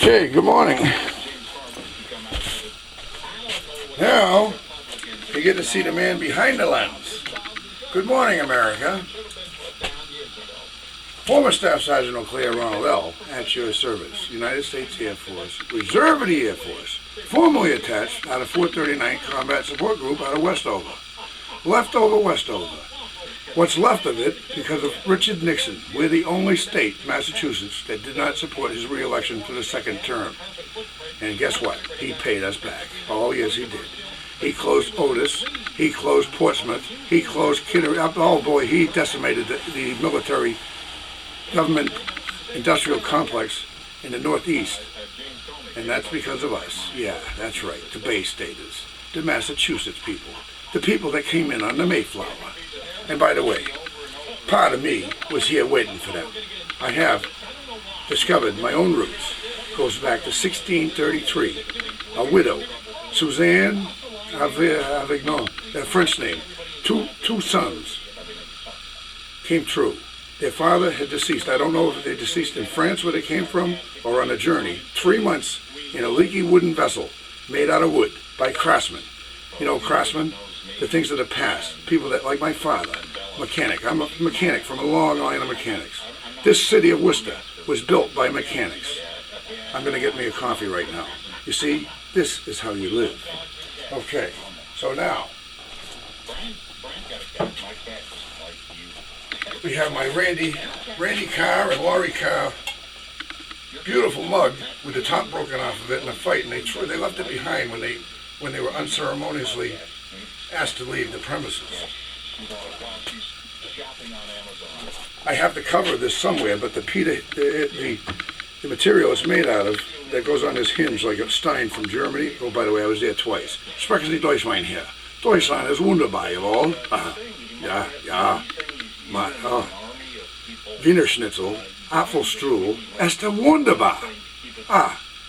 Okay, good morning. Now, you get to see the man behind the lens. Good morning, America. Former Staff Sergeant O'Clair Ronald L. at your service, United States Air Force, Reserve of the Air Force, formerly attached out of 439th Combat Support Group out of Westover. Leftover Westover. What's left of it, because of Richard Nixon, we're the only state, Massachusetts, that did not support his re-election for the second term. And guess what? He paid us back. Oh, yes, he did. He closed Otis. He closed Portsmouth. He closed Kittery. Oh, boy, he decimated the military government industrial complex in the Northeast. And that's because of us. Yeah, that's right. The Bay Staters. The Massachusetts people. The people that came in on the Mayflower. And by the way, part of me was here waiting for them. I have discovered my own roots. Goes back to 1633. A widow, Suzanne Avignon, a French name. Two sons came true. Their father had deceased. I don't know if they deceased in France where they came from or on a journey. 3 months in a leaky wooden vessel made out of wood by craftsmen. You know, craftsmen? The things of the past. People that, like my father, mechanic. I'm a mechanic from a long line of mechanics. This city of Worcester was built by mechanics. I'm going to get me a coffee right now. You see, this is how you live. Okay, so now, we have my Randy Carr and Laurie Carr beautiful mug with the top broken off of it in a fight, and they left it behind when they were unceremoniously asked to leave the premises. I have to cover this somewhere, but the material it's made out of that goes on this hinge like a Stein from Germany. Oh, by the way, I was there twice. Sprechen Sie Deutschwein here. Deutschland ist wunderbar, jawohl. Ja. Wiener Schnitzel, Apfelstrudel, ist wunderbar.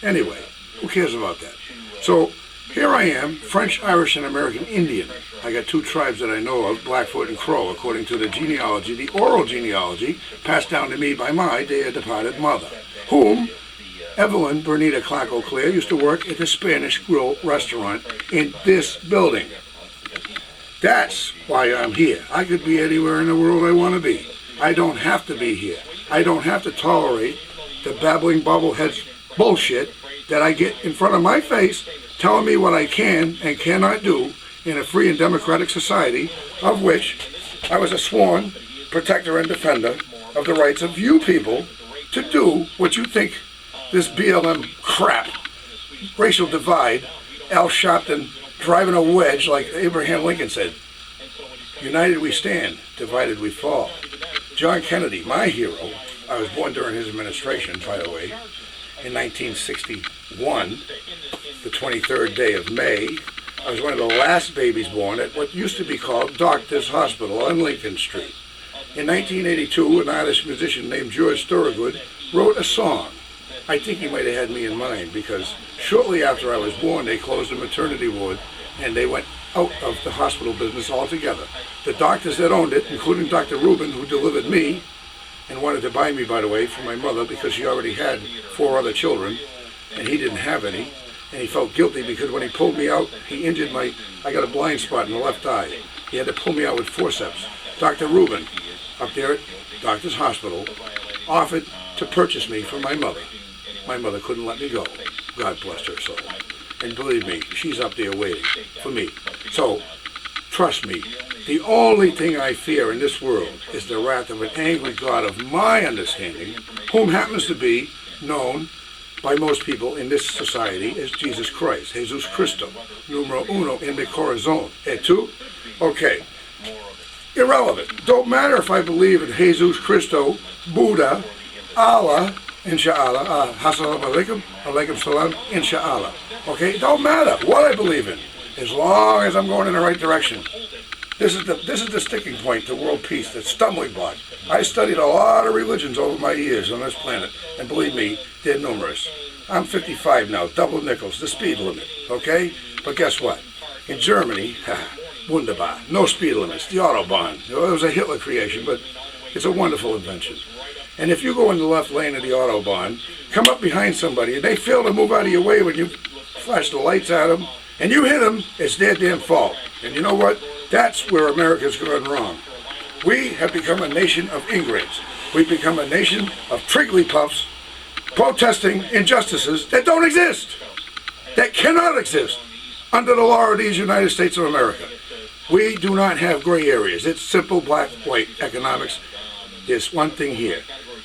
Anyway, who cares about that? So, here I am, French, Irish, and American Indian. I got 2 tribes that I know of, Blackfoot and Crow, according to the genealogy, the oral genealogy, passed down to me by my dead-departed mother, whom Evelyn Bernita Clark O'Clair used to work at the Spanish Grill restaurant in this building. That's why I'm here. I could be anywhere in the world I want to be. I don't have to be here. I don't have to tolerate the babbling bobbleheads bullshit that I get in front of my face telling me what I can and cannot do in a free and democratic society, of which I was a sworn protector and defender of the rights of you people to do what you think this BLM crap, racial divide, Al Sharpton driving a wedge like Abraham Lincoln said. United we stand, divided we fall. John Kennedy, my hero, I was born during his administration, by the way, in 1961, the 23rd day of May. I was one of the last babies born at what used to be called Doctor's Hospital on Lincoln Street. In 1982, an artist musician named George Thorogood wrote a song. I think he might have had me in mind because shortly after I was born, they closed the maternity ward and they went out of the hospital business altogether. The doctors that owned it, including Dr. Rubin, who delivered me and wanted to buy me, by the way, for my mother because she already had 4 other children and he didn't have any. And he felt guilty because when he pulled me out, he injured I got a blind spot in the left eye. He had to pull me out with forceps. Dr. Rubin, up there at Doctor's Hospital, offered to purchase me for my mother. My mother couldn't let me go. God bless her soul. And believe me, she's up there waiting for me. So, trust me, the only thing I fear in this world is the wrath of an angry God of my understanding, whom happens to be known by most people in this society as Jesus Christ, Jesus Cristo, numero uno en mi corazón. Et tu? Okay. Irrelevant. Don't matter if I believe in Jesus Cristo, Buddha, Allah, Insha'Allah, Assalamu alaikum, alaikum salam, Insha'Allah. Okay? Don't matter what I believe in, as long as I'm going in the right direction. This is the sticking point to world peace, the stumbling block. I studied a lot of religions over my years on this planet, and believe me, they're numerous. I'm 55 now, double nickels, the speed limit, okay? But guess what? In Germany, wunderbar, no speed limits, the Autobahn. It was a Hitler creation, but it's a wonderful invention. And if you go in the left lane of the Autobahn, come up behind somebody, and they fail to move out of your way when you flash the lights at them, and you hit them, it's their damn fault. And you know what? That's where America's gone wrong. We have become a nation of ingrates. We've become a nation of Trigglypuffs protesting injustices that don't exist, that cannot exist under the law of these United States of America. We do not have gray areas. It's simple black-white economics. There's one thing here.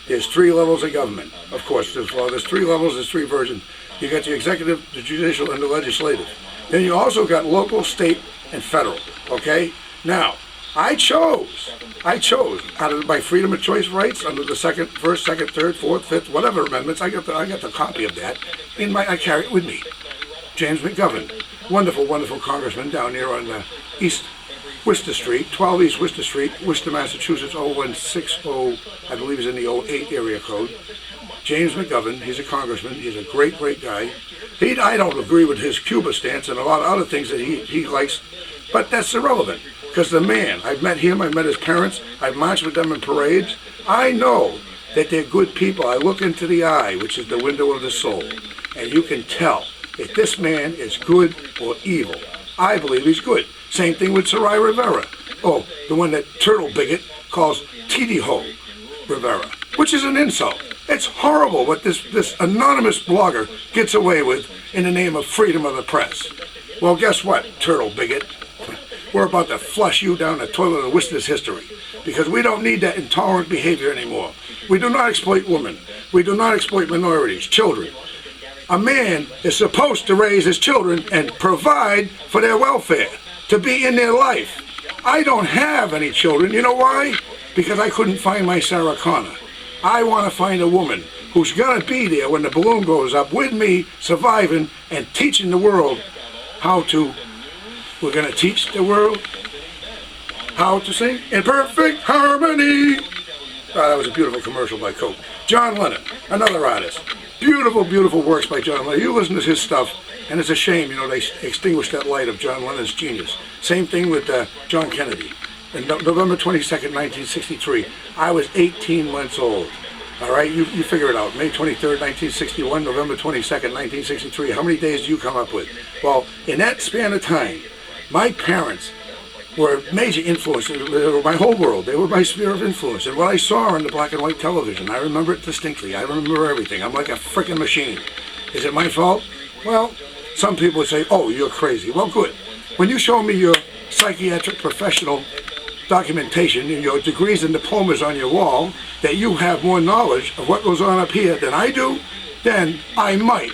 There's 3 levels of government. Of course, there's 3 levels, there's 3 versions. You got the executive, the judicial, and the legislative. Then you also got local, state, and federal, okay? Now, I chose, out of my freedom of choice rights under the first, second, third, fourth, fifth, whatever amendments, I got the copy of that. I carry it with me. James McGovern, wonderful, wonderful congressman down here on East Worcester Street, 12 East Worcester Street, Worcester, Massachusetts, 01660, I believe is in the 08 area code. James McGovern, he's a congressman, he's a great, great guy. I don't agree with his Cuba stance and a lot of other things that he likes, but that's irrelevant. Because the man, I've met him, I've met his parents, I've marched with them in parades. I know that they're good people. I look into the eye, which is the window of the soul, and you can tell if this man is good or evil. I believe he's good. Same thing with Sarai Rivera. Oh, the one that Turtle Bigot calls Titi-Ho Rivera, which is an insult. It's horrible what this anonymous blogger gets away with in the name of freedom of the press. Well, guess what, Turtle Bigot? We're about to flush you down the toilet of Worcester's history because we don't need that intolerant behavior anymore. We do not exploit women. We do not exploit minorities, children. A man is supposed to raise his children and provide for their welfare, to be in their life. I don't have any children. You know why? Because I couldn't find my Sarah Connor. I want to find a woman who's going to be there when the balloon goes up with me, surviving and teaching the world how to. We're going to teach the world how to sing in perfect harmony. Oh, that was a beautiful commercial by Coke. John Lennon, another artist. Beautiful, beautiful works by John Lennon. You listen to his stuff, and it's a shame, they extinguished that light of John Lennon's genius. Same thing with John Kennedy. On November 22nd, 1963, I was 18 months old. All right, you figure it out. May 23rd, 1961, November 22nd, 1963. How many days do you come up with? Well, in that span of time, my parents were major influences. They were my whole world. They were my sphere of influence. And what I saw on the black and white television, I remember it distinctly. I remember everything. I'm like a freaking machine. Is it my fault? Well, some people would say, oh, you're crazy. Well, good. When you show me your psychiatric professional documentation and your degrees and diplomas on your wall, that you have more knowledge of what goes on up here than I do, then I might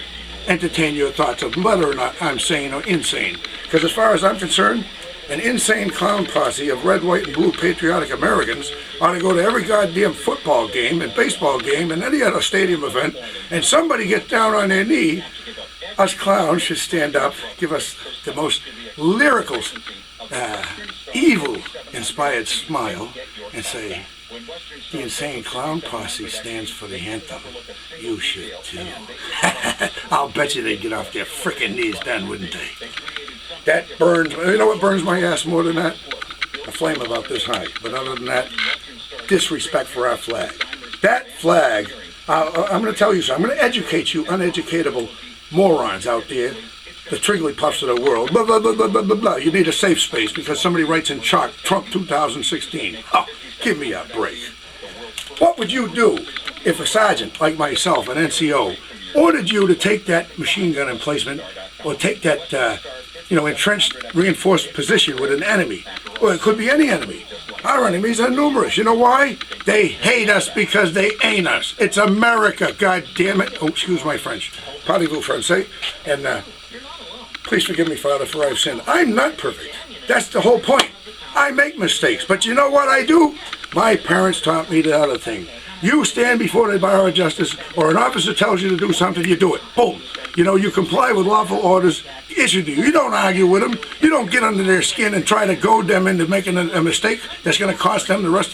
entertain your thoughts of whether or not I'm sane or insane. Because as far as I'm concerned, an insane clown posse of red, white, and blue patriotic Americans ought to go to every goddamn football game and baseball game and any other stadium event, and somebody gets down on their knee. Us clowns should stand up, give us the most lyrical, evil-inspired smile, and say, the insane clown posse stands for the anthem. You should too. I'll bet you they'd get off their frickin' knees then, wouldn't they? That burns, you know what burns my ass more than that? A flame about this high. But other than that, disrespect for our flag. That flag, I'm going to tell you something. I'm going to educate you uneducatable morons out there, the Trigglypuffs of the world. Blah, blah, blah, blah, blah, blah, blah. You need a safe space because somebody writes in chalk, Trump 2016. Oh, give me a break. What would you do if a sergeant like myself, an NCO, ordered you to take that machine gun emplacement or take that entrenched, reinforced position with an enemy? Or it could be any enemy. Our enemies are numerous. You know why? They hate us because they ain't us. It's America, God damn it. Oh, excuse my French. Parlez-vous français? And please forgive me, Father, for I've sinned. I'm not perfect. That's the whole point. I make mistakes. But you know what I do? My parents taught me the other thing. You stand before the bar of justice, or an officer tells you to do something, you do it. Boom. You comply with lawful orders issued to you. You don't argue with them. You don't get under their skin and try to goad them into making a mistake that's going to cost them the rest of